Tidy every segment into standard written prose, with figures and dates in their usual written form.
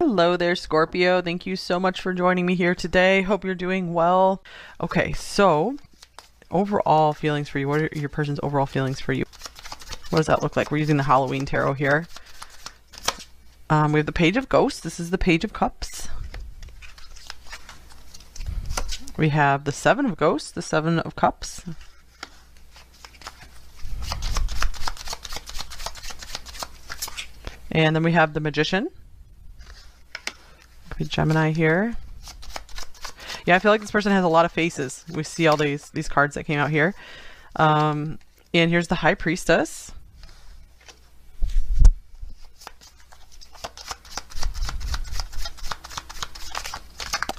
Hello there, Scorpio. Thank you so much for joining me here today. Hope you're doing well. Okay, so overall feelings for you. What are your person's overall feelings for you? What does that look like? We're using the Halloween tarot here. We have the Page of Ghosts. This is the Page of Cups. We have the Seven of Ghosts, the Seven of Cups. And then we have the Magician. Gemini here. Yeah, I feel like this person has a lot of faces. We see all these cards that came out here. And here's the High Priestess.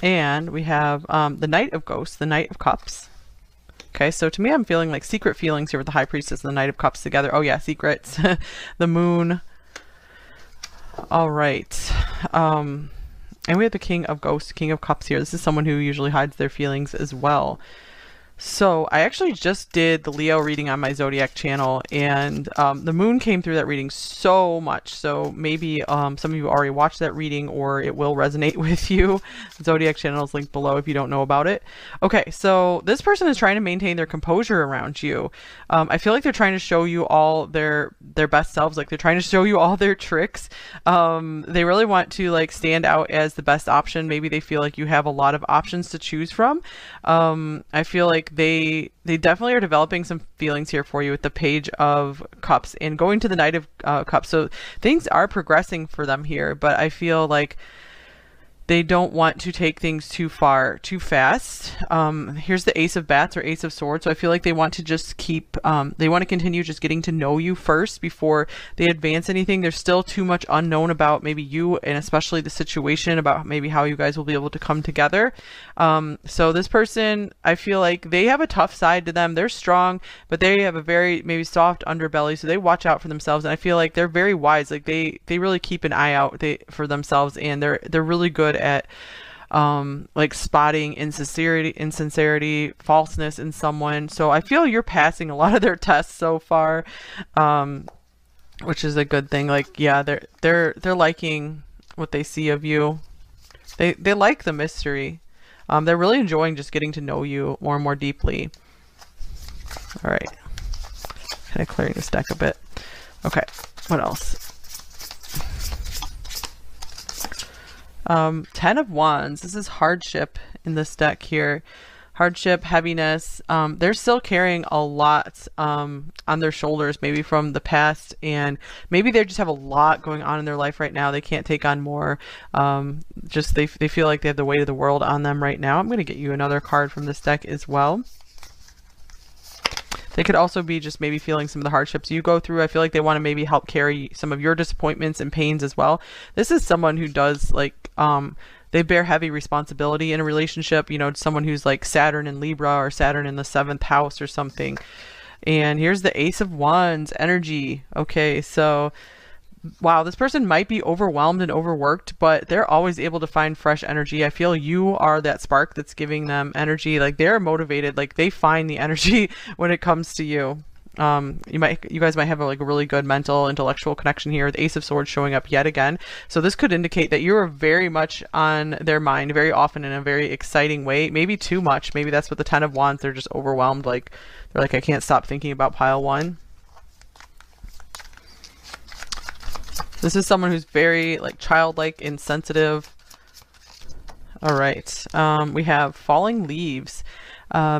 And we have the Knight of Ghosts, the Knight of Cups. Okay, so to me, I'm feeling like secret feelings here with the High Priestess and the Knight of Cups together. Oh yeah, secrets. The Moon. All right. And we have the King of Ghosts, King of Cups here. This is someone who usually hides their feelings as well. So I actually just did the Leo reading on my Zodiac channel, and the moon came through that reading so much. So maybe some of you already watched that reading, or it will resonate with you. The Zodiac channel is linked below if you don't know about it. Okay, so this person is trying to maintain their composure around you. I feel like they're trying to show you all their best selves, like they're trying to show you all their tricks. They really want to like stand out as the best option. Maybe they feel like you have a lot of options to choose from. I feel like they definitely are developing some feelings here for you with the Page of Cups and going to the Knight of Cups. So things are progressing for them here, but I feel like they don't want to take things too far, too fast. Here's the Ace of Bats or Ace of Swords. So I feel like they want to just keep, they want to continue just getting to know you first before they advance anything. There's still too much unknown about maybe you and especially the situation, about maybe how you guys will be able to come together. So this person, I feel like they have a tough side to them. They're strong, but they have a very maybe soft underbelly. So they watch out for themselves. And I feel like they're very wise. Like they really keep an eye out for themselves, and they're really good at like spotting insincerity, falseness in someone. So I feel you're passing a lot of their tests so far, which is a good thing. Like, yeah, they're liking what they see of you. They like the mystery. They're really enjoying just getting to know you more and more deeply. All right, kind of clearing this deck a bit. Okay, what else? 10 of Wands. This is hardship in this deck here. Hardship, heaviness. They're still carrying a lot on their shoulders, maybe from the past, and maybe they just have a lot going on in their life right now. They can't take on more. Just they feel like they have the weight of the world on them right now. I'm going to get you another card from this deck as well. They could also be just maybe feeling some of the hardships you go through. I feel like they want to maybe help carry some of your disappointments and pains as well. This is someone who does like, they bear heavy responsibility in a relationship, you know, someone who's like Saturn in Libra or Saturn in the 7th house or something. And here's the Ace of Wands energy. Okay, so wow, this person might be overwhelmed and overworked, but they're always able to find fresh energy. I feel you are that spark that's giving them energy. Like they're motivated, like they find the energy when it comes to you. You guys might have a really good mental, intellectual connection here. The Ace of Swords showing up yet again. So this could indicate that you're very much on their mind very often in a very exciting way. Maybe too much. Maybe that's what the 10 of Wands, they're just overwhelmed. Like they're like, I can't stop thinking about pile one. This is someone who's very like childlike and sensitive. All right. We have Falling Leaves.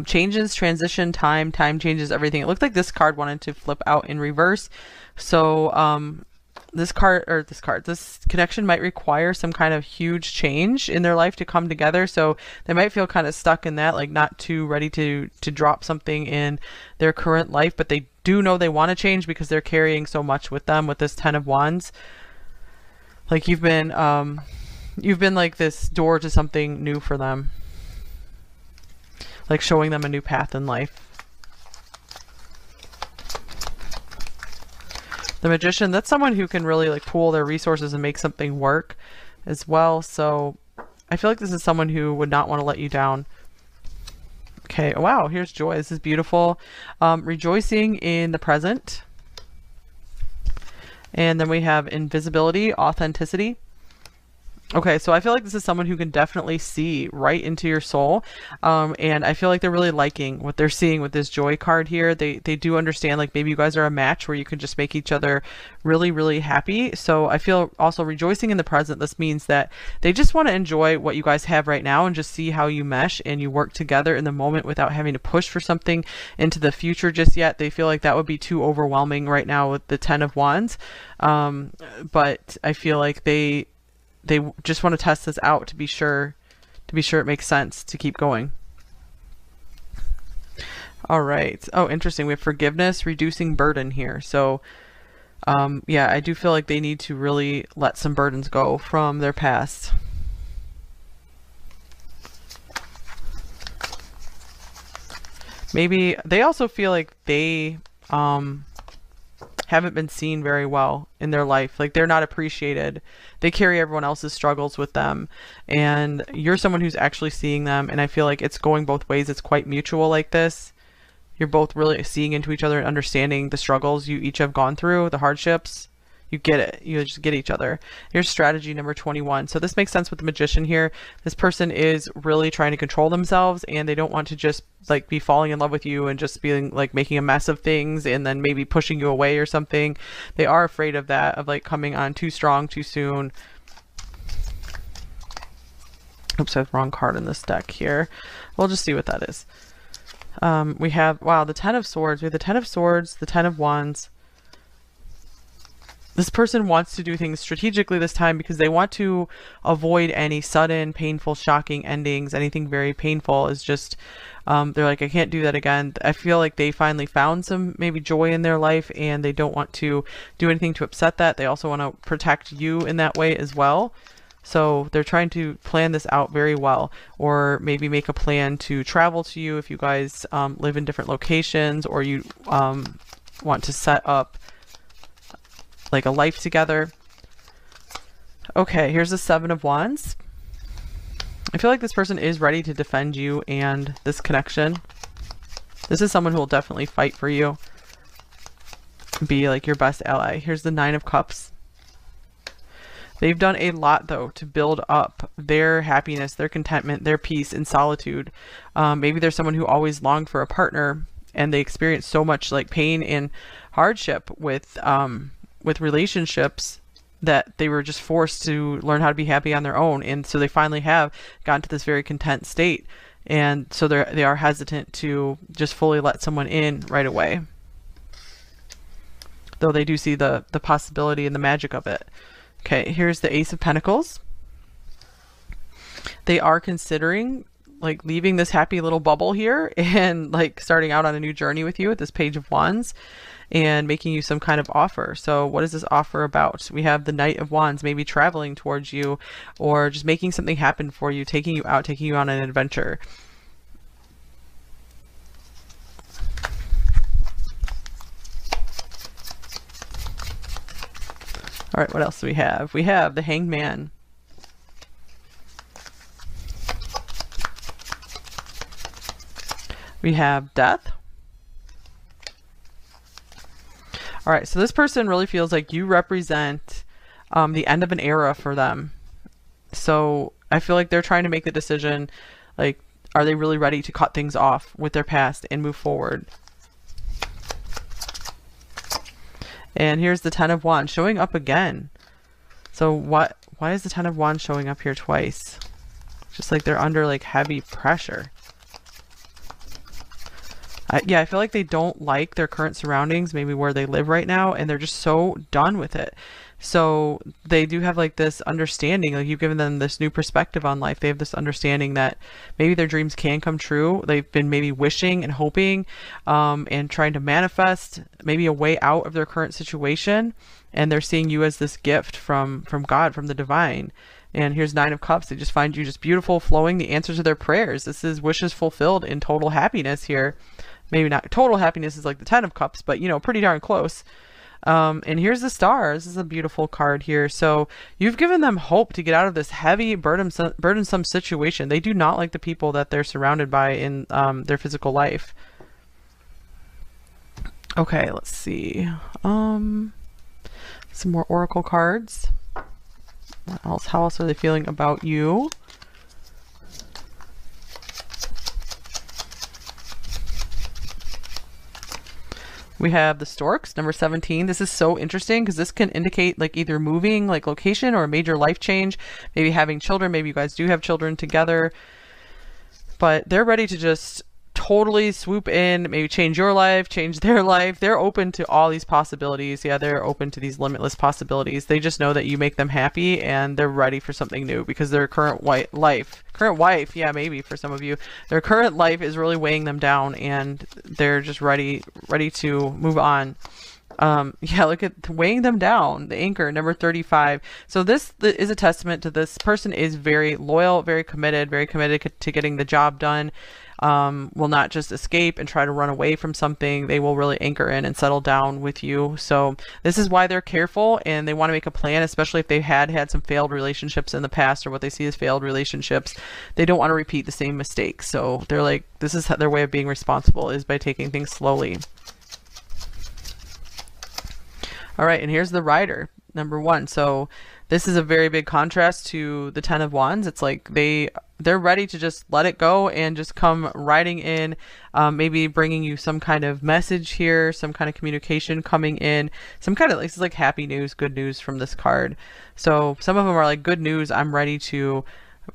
Changes, transition, time changes everything. It looked like this card wanted to flip out in reverse. So this connection might require some kind of huge change in their life to come together. So they might feel kind of stuck in that, like not too ready to drop something in their current life, but they do know they want to change because they're carrying so much with them with this 10 of Wands. Like you've been like this door to something new for them. Like showing them a new path in life. The Magician, that's someone who can really like pool their resources and make something work as well. So I feel like this is someone who would not want to let you down. Okay, wow, here's Joy. This is beautiful. Rejoicing in the present. And then we have Invisibility, Authenticity. Okay, so I feel like this is someone who can definitely see right into your soul. And I feel like they're really liking what they're seeing with this joy card here. They do understand, like, maybe you guys are a match where you can just make each other really, really happy. So I feel also rejoicing in the present. This means that they just want to enjoy what you guys have right now and just see how you mesh and you work together in the moment without having to push for something into the future just yet. They feel like that would be too overwhelming right now with the Ten of Wands. But I feel like they just want to test this out to be sure it makes sense to keep going. All right. Oh, interesting. We have forgiveness, reducing burden here. So yeah, I do feel like they need to really let some burdens go from their past. Maybe they also feel like they haven't been seen very well in their life. Like, they're not appreciated. They carry everyone else's struggles with them, and you're someone who's actually seeing them. And I feel like it's going both ways. It's quite mutual like this. You're both really seeing into each other and understanding the struggles you each have gone through, the hardships. You get it. You just get each other. Here's strategy number 21. So this makes sense with the Magician here. This person is really trying to control themselves, and they don't want to just like be falling in love with you and just being like making a mess of things and then maybe pushing you away or something. They are afraid of that, of like coming on too strong too soon. Oops, I have the wrong card in this deck here. We'll just see what that is. We have, wow, the Ten of Swords. We have the Ten of Swords, the Ten of Wands. This person wants to do things strategically this time because they want to avoid any sudden, painful, shocking endings. Anything very painful is just, they're like, I can't do that again. I feel like they finally found some maybe joy in their life, and they don't want to do anything to upset that. They also want to protect you in that way as well. So they're trying to plan this out very well, or maybe make a plan to travel to you if you guys live in different locations, or you want to set up like a life together. Okay, here's the Seven of Wands. I feel like this person is ready to defend you and this connection. This is someone who will definitely fight for you, be like your best ally. Here's the Nine of Cups. They've done a lot though to build up their happiness, their contentment, their peace in solitude. Maybe there's someone who always longed for a partner, and they experienced so much like pain and hardship with relationships that they were just forced to learn how to be happy on their own. And so they finally have gotten to this very content state. And so they are hesitant to just fully let someone in right away, though they do see the possibility and the magic of it. Okay, here's the Ace of Pentacles. They are considering like leaving this happy little bubble here and like starting out on a new journey with you with this Page of Wands, and making you some kind of offer. So what is this offer about? We have the Knight of Wands, maybe traveling towards you, or just making something happen for you, taking you out, taking you on an adventure. All right, what else do we have? We have the Hanged Man. We have Death. All right, so this person really feels like you represent the end of an era for them. So I feel like they're trying to make the decision, like, are they really ready to cut things off with their past and move forward? And here's the Ten of Wands showing up again. So why is the Ten of Wands showing up here twice? Just like they're under like heavy pressure. Yeah, I feel like they don't like their current surroundings, maybe where they live right now, and they're just so done with it. So they do have like this understanding, like you've given them this new perspective on life. They have this understanding that maybe their dreams can come true. They've been maybe wishing and hoping and trying to manifest maybe a way out of their current situation. And they're seeing you as this gift from God, from the divine. And here's Nine of Cups. They just find you just beautiful, flowing, the answers to their prayers. This is wishes fulfilled in total happiness here. Maybe not total happiness is like the Ten of Cups, but you know, pretty darn close. And here's the Star. This is a beautiful card here. So you've given them hope to get out of this heavy, burdensome situation. They do not like the people that they're surrounded by in their physical life. Okay, let's see. Some more oracle cards. What else? How else are they feeling about you? We have the storks, number 17. This is so interesting because this can indicate like either moving, like location, or a major life change, maybe having children. Maybe you guys do have children together, but they're ready to just totally swoop in, maybe change your life, change their life. They're open to all these possibilities. Yeah, they're open to these limitless possibilities. They just know that you make them happy and they're ready for something new because their current wife, yeah, maybe for some of you, their current life is really weighing them down and they're just ready to move on. Yeah, look at weighing them down. The anchor, number 35. So this is a testament to this person is very loyal, very committed to getting the job done. Will not just escape and try to run away from something. They will really anchor in and settle down with you. So this is why they're careful and they want to make a plan, especially if they had some failed relationships in the past or what they see as failed relationships. They don't want to repeat the same mistakes. So they're like, this is their way of being responsible, is by taking things slowly. All right, and here's the rider, number 1. So this is a very big contrast to the 10 of Wands. It's like they're ready to just let it go and just come riding in, maybe bringing you some kind of message here, some kind of communication coming in, some kind of, this is like happy news, good news from this card. So some of them are like, good news, I'm ready to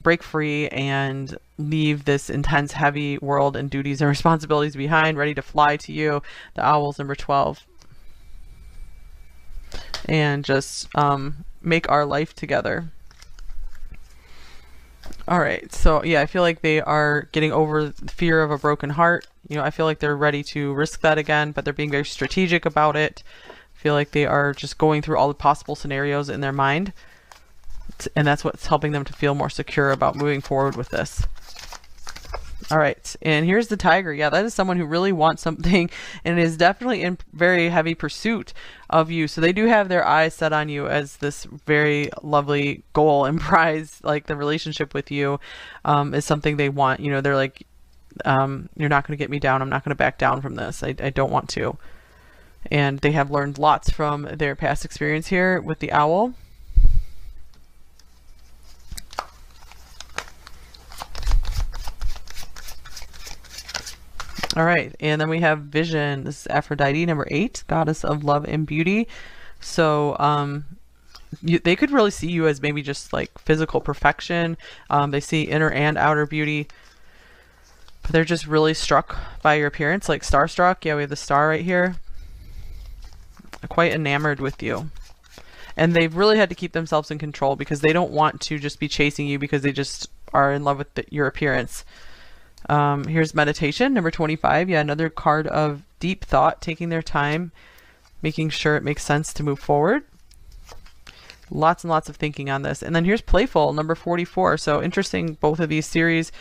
break free and leave this intense, heavy world and duties and responsibilities behind, ready to fly to you. The owls, number 12. And just make our life together. All right, so yeah, I feel like they are getting over the fear of a broken heart. You know, I feel like they're ready to risk that again, but they're being very strategic about it. I feel like they are just going through all the possible scenarios in their mind, and that's what's helping them to feel more secure about moving forward with this. All right, and here's the tiger. Yeah, that is someone who really wants something and is definitely in very heavy pursuit of you. So they do have their eyes set on you as this very lovely goal and prize. Like the relationship with you is something they want. You know, they're like, you're not going to get me down. I'm not going to back down from this. I don't want to. And they have learned lots from their past experience here with the owl. All right, and then we have Vision. This is Aphrodite, number 8, goddess of love and beauty. So they could really see you as maybe just like physical perfection. They see inner and outer beauty, but they're just really struck by your appearance, like starstruck. Yeah, we have the star right here. Quite enamored with you. And they've really had to keep themselves in control because they don't want to just be chasing you because they just are in love with your appearance. Here's meditation, number 25. Yeah, another card of deep thought, taking their time, making sure it makes sense to move forward. Lots and lots of thinking on this. And then here's playful, number 44. So interesting, both of these series.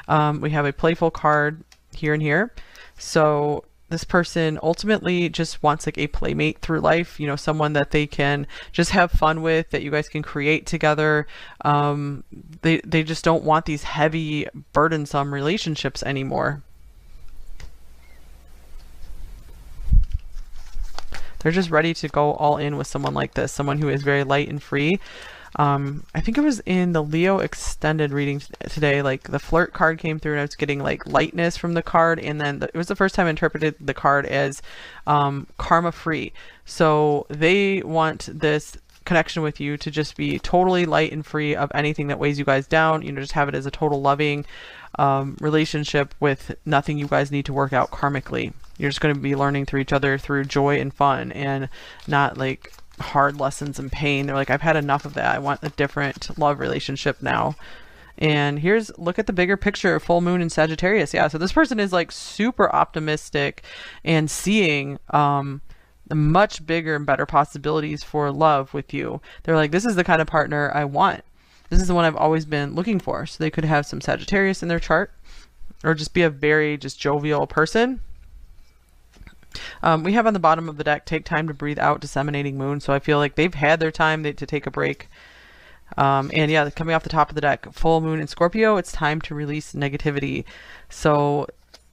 We have a playful card here and here. So this person ultimately just wants like a playmate through life, you know, someone that they can just have fun with, that you guys can create together. They just don't want these heavy, burdensome relationships anymore. They're just ready to go all in with someone like this, someone who is very light and free. I think it was in the Leo extended reading today, like the flirt card came through and I was getting like lightness from the card, and then it was the first time I interpreted the card as karma free. So they want this connection with you to just be totally light and free of anything that weighs you guys down. You know, just have it as a total loving relationship with nothing you guys need to work out karmically. You're just going to be learning through each other through joy and fun, and not like hard lessons and pain. They're like, I've had enough of that. I want a different love relationship now. And here's, look at the bigger picture, full moon in Sagittarius. Yeah, so this person is like super optimistic and seeing much bigger and better possibilities for love with you. They're like, this is the kind of partner I want. This is the one I've always been looking for. So they could have some Sagittarius in their chart, or just be a very just jovial person. We have on the bottom of the deck, take time to breathe out, disseminating moon. So I feel like they've had their time to take a break. And yeah, coming off the top of the deck, full moon in Scorpio, it's time to release negativity. So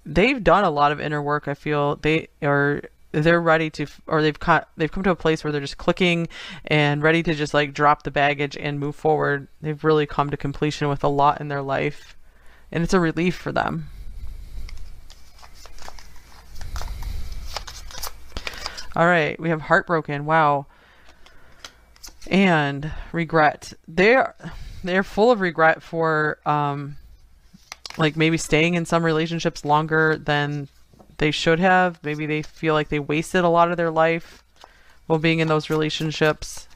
they've done a lot of inner work. I feel they are they're ready to, or they've come to a place where they're just clicking and ready to just like drop the baggage and move forward. They've really come to completion with a lot in their life, and it's a relief for them. All right, we have heartbroken. Wow. And regret. They're full of regret for like maybe staying in some relationships longer than they should have. Maybe they feel like they wasted a lot of their life while being in those relationships.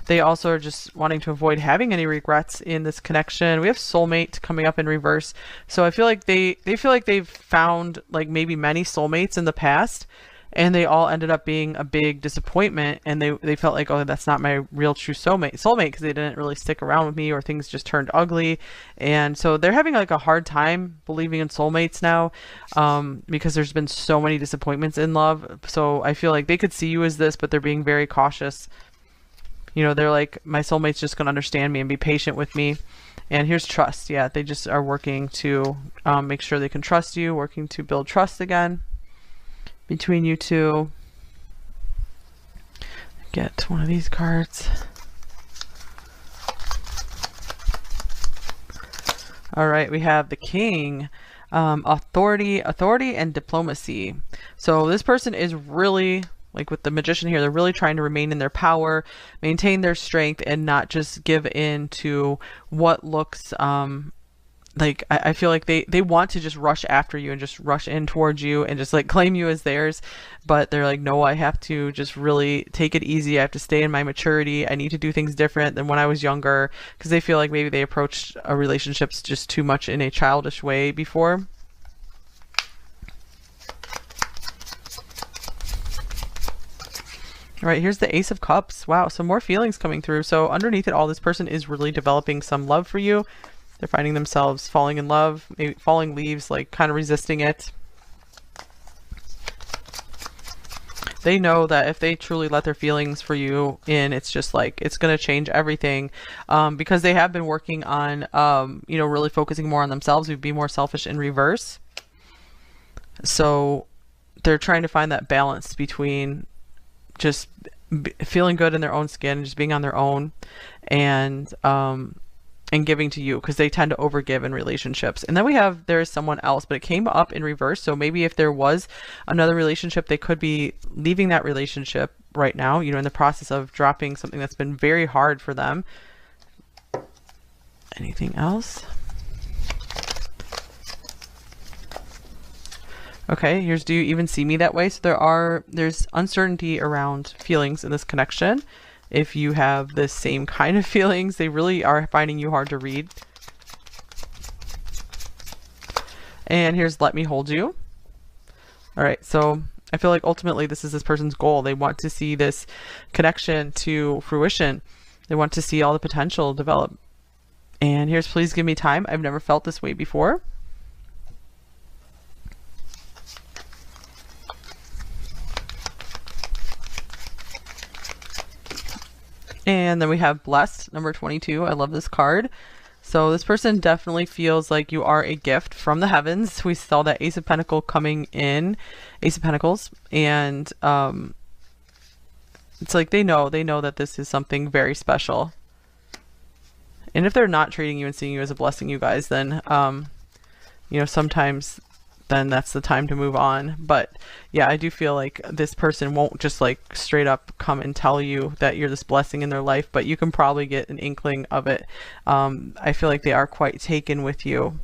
They also are just wanting to avoid having any regrets in this connection. We have soulmate coming up in reverse. So I feel like they feel like they've found like maybe many soulmates in the past, and they all ended up being a big disappointment, and they felt like, oh, that's not my real true soulmate because they didn't really stick around with me, or things just turned ugly. And so they're having like a hard time believing in soulmates now, because there's been so many disappointments in love. So I feel like they could see you as this, but they're being very cautious. You know, they're like, my soulmate's just going to understand me and be patient with me. And here's trust. Yeah, they just are working to make sure they can trust you, working to build trust again between you two. Get one of these cards. All right, we have the King. Authority and diplomacy. So this person is really, like with the Magician here, they're really trying to remain in their power, maintain their strength, and not just give in to what looks like, I feel like they want to just rush after you and just rush in towards you and just like claim you as theirs. But they're like, no, I have to just really take it easy. I have to stay in my maturity. I need to do things different than when I was younger, because they feel like maybe they approached relationships just too much in a childish way before. All right, here's the Ace of Cups. Wow, some more feelings coming through. So underneath it all, this person is really developing some love for you. They're finding themselves falling in love, maybe falling leaves, like kind of resisting it. They know that if they truly let their feelings for you in, it's just like, it's going to change everything, because they have been working on, you know, really focusing more on themselves. We'd be more selfish in reverse. So they're trying to find that balance between just feeling good in their own skin, just being on their own, and giving to you, because they tend to overgive in relationships. And then we have, there is someone else, but it came up in reverse. So maybe if there was another relationship, they could be leaving that relationship right now, you know, in the process of dropping something that's been very hard for them. Anything else? Okay, here's, do you even see me that way? So there's uncertainty around feelings in this connection. If you have the same kind of feelings, they really are finding you hard to read. And here's let me hold you. All right, so I feel like ultimately this is this person's goal. They want to see this connection to fruition. They want to see all the potential develop. And here's please give me time. I've never felt this way before. And then we have blessed, number 22. I love this card. So this person definitely feels like you are a gift from the heavens. We saw that Ace of Pentacles coming in, Ace of Pentacles, and it's like they know that this is something very special. And if they're not treating you and seeing you as a blessing, you guys, then you know, sometimes then that's the time to move on. But yeah, I do feel like this person won't just like straight up come and tell you that you're this blessing in their life, but you can probably get an inkling of it. I feel like they are quite taken with you.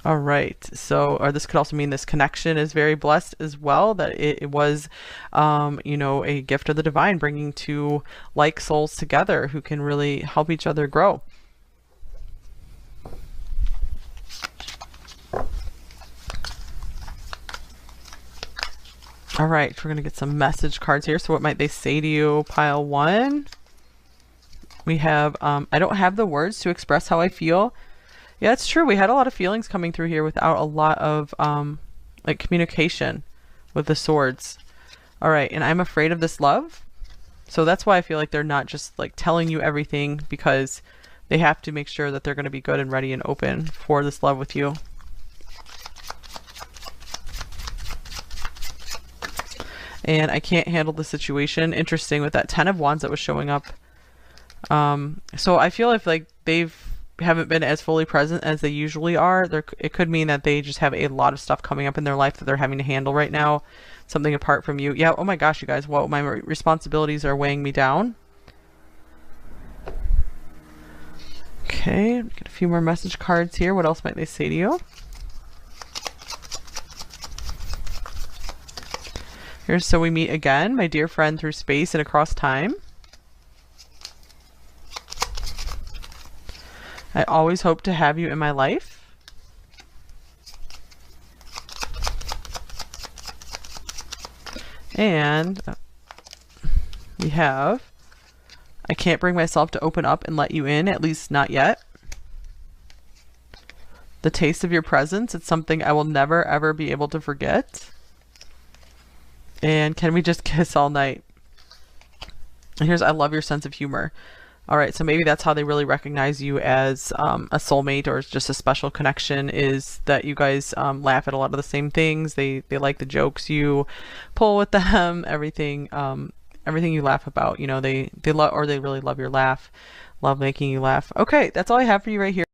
All right, so, or this could also mean this connection is very blessed as well, that it was, you know, a gift of the divine, bringing two like souls together who can really help each other grow. All right, we're going to get some message cards here. So what might they say to you? Pile 1. We have, I don't have the words to express how I feel. Yeah, it's true. We had a lot of feelings coming through here without a lot of like communication with the swords. All right, and I'm afraid of this love. So that's why I feel like they're not just like telling you everything, because they have to make sure that they're going to be good and ready and open for this love with you. and I can't handle the situation. Interesting with that 10 of Wands that was showing up. So I feel like they've haven't been as fully present as they usually are. It could mean that they just have a lot of stuff coming up in their life that they're having to handle right now. Something apart from you. Yeah, oh my gosh, you guys, whoa, my responsibilities are weighing me down. Okay, get a few more message cards here. What else might they say to you? Here's so we meet again, my dear friend, through space and across time. I always hope to have you in my life. And we have, I can't bring myself to open up and let you in, at least not yet. The taste of your presence, it's something I will never ever be able to forget. And can we just kiss all night? And here's, I love your sense of humor. All right, so maybe that's how they really recognize you as a soulmate or just a special connection, is that you guys laugh at a lot of the same things. They like the jokes you pull with them, everything everything you laugh about. You know, they love, or they really love your laugh, love making you laugh. Okay, that's all I have for you right here.